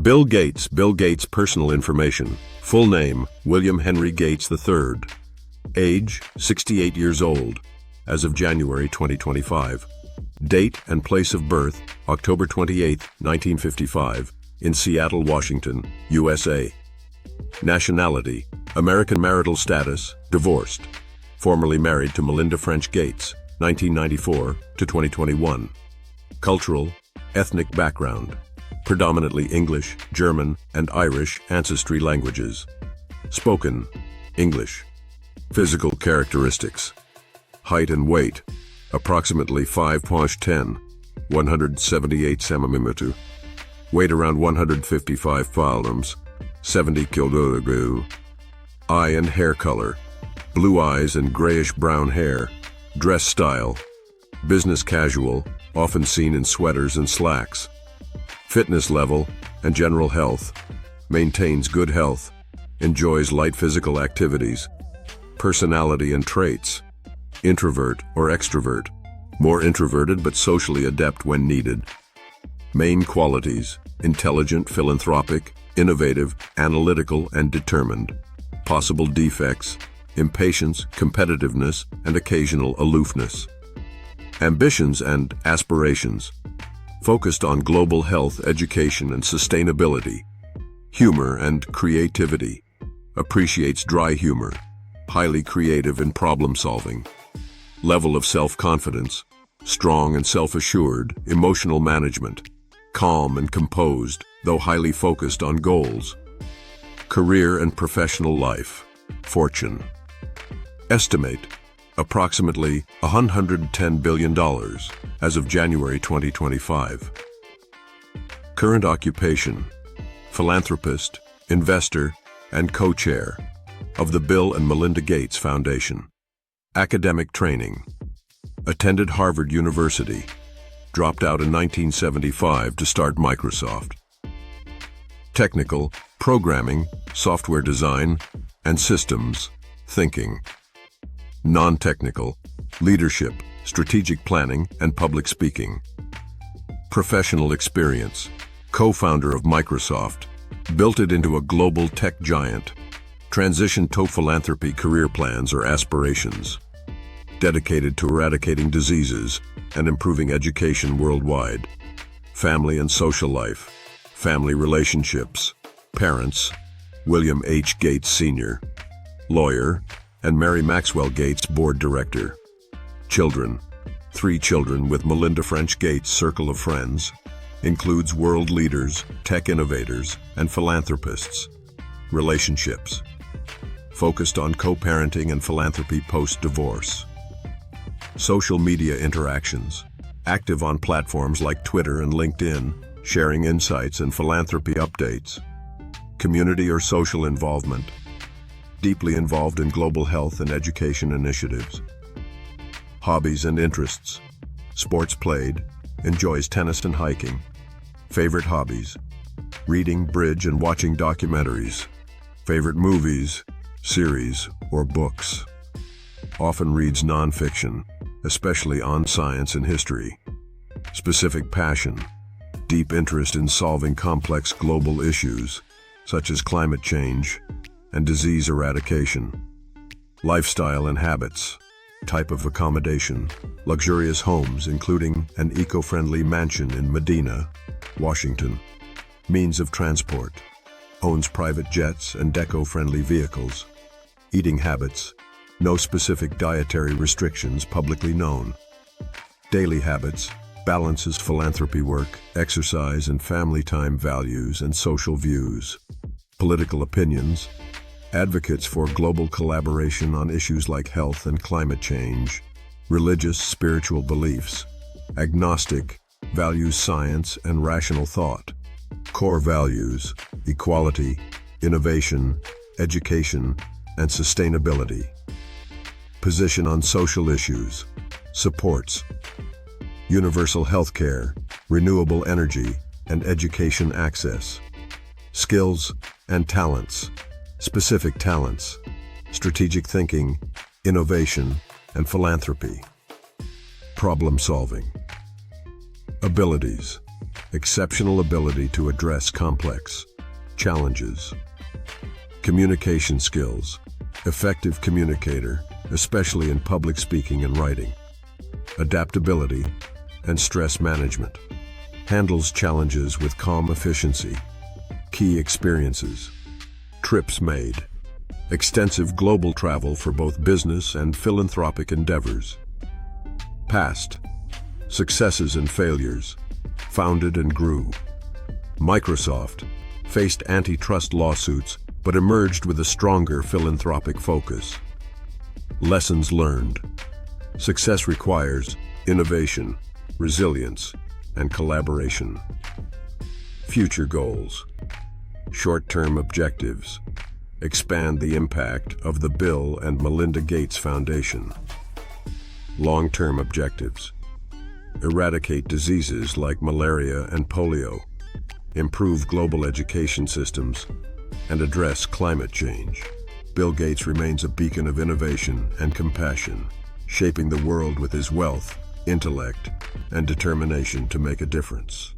Bill Gates' personal information. Full name, William Henry Gates III. Age, 68 years old, as of January 2025. Date and place of birth, October 28, 1955, in Seattle, Washington, USA. Nationality, American. Marital status, divorced. Formerly married to Melinda French Gates, 1994 to 2021. Cultural, ethnic background, predominantly English, German, and Irish ancestry languages. Spoken, English. Physical characteristics. Height and weight, approximately 5'10", 178 cm. Weight around 155 pounds, 70 kg. Eye and hair color, blue eyes and grayish-brown hair. Dress style, business casual, often seen in sweaters and slacks. Fitness level and general health, maintains good health, enjoys light physical activities. Personality and traits, introvert or extrovert, more introverted but socially adept when needed. Main qualities, intelligent, philanthropic, innovative, analytical, and determined. Possible defects, impatience, competitiveness, and occasional aloofness. Ambitions and aspirations, focused on global health, education, and sustainability. Humor and creativity, appreciates dry humor, highly creative in problem solving. Level of self-confidence, strong and self-assured. Emotional management, calm and composed, though highly focused on goals. Career and professional life, fortune. Estimate, approximately $110 billion as of January 2025. Current occupation, philanthropist, investor, and co-chair of the Bill and Melinda Gates Foundation. Academic training, attended Harvard University, dropped out in 1975 to start Microsoft. Technical, programming, software design, and systems thinking. Non-technical, leadership, strategic planning, and public speaking. Professional experience, co-founder of Microsoft, built it into a global tech giant. Transition to philanthropy. Career plans or aspirations, dedicated to eradicating diseases and improving education worldwide. Family and social life, family relationships, parents, William H. Gates Sr., lawyer, and Mary Maxwell Gates, board director. Children, 3 children with Melinda French Gates. Circle of friends, includes world leaders, tech innovators, and philanthropists. Relationships, focused on co-parenting and philanthropy post-divorce. Social media interactions, active on platforms like Twitter and LinkedIn, sharing insights and philanthropy updates. Community or social involvement, deeply involved in global health and education initiatives. Hobbies and interests, sports played, enjoys tennis and hiking. Favorite hobbies, reading, bridge, and watching documentaries. Favorite movies, series, or books. Often reads nonfiction, especially on science and history. Specific passion, deep interest in solving complex global issues, such as climate change and disease eradication. Lifestyle and habits, type of accommodation, luxurious homes including an eco-friendly mansion in Medina, Washington. Means of transport, owns private jets and eco-friendly vehicles. Eating habits, no specific dietary restrictions publicly known. Daily habits, balances philanthropy work, exercise and family time. Values and social views. Political opinions, advocates for global collaboration on issues like health and climate change. Religious, spiritual beliefs, agnostic, values science and rational thought. Core values, equality, innovation, education, and sustainability. Position on social issues, supports universal health care, renewable energy, and education access. Skills and talents, specific talents, strategic thinking, innovation, and philanthropy. Problem solving. Abilities, Exceptional ability to address complex challenges. Communication skills. Effective communicator, especially in public speaking and writing. Adaptability and stress management. Handles challenges with calm efficiency. Key experiences. Trips made. Extensive global travel for both business and philanthropic endeavors. Past. Successes and failures. Founded and grew. Microsoft faced antitrust lawsuits but emerged with a stronger philanthropic focus. Lessons learned. Success requires innovation, resilience, and collaboration. Future goals. Short-term objectives. Expand the impact of the Bill and Melinda Gates Foundation. Long-term objectives. Eradicate diseases like malaria and polio. Improve global education systems, and address climate change. Bill Gates remains a beacon of innovation and compassion, shaping the world with his wealth, intellect, and determination to make a difference.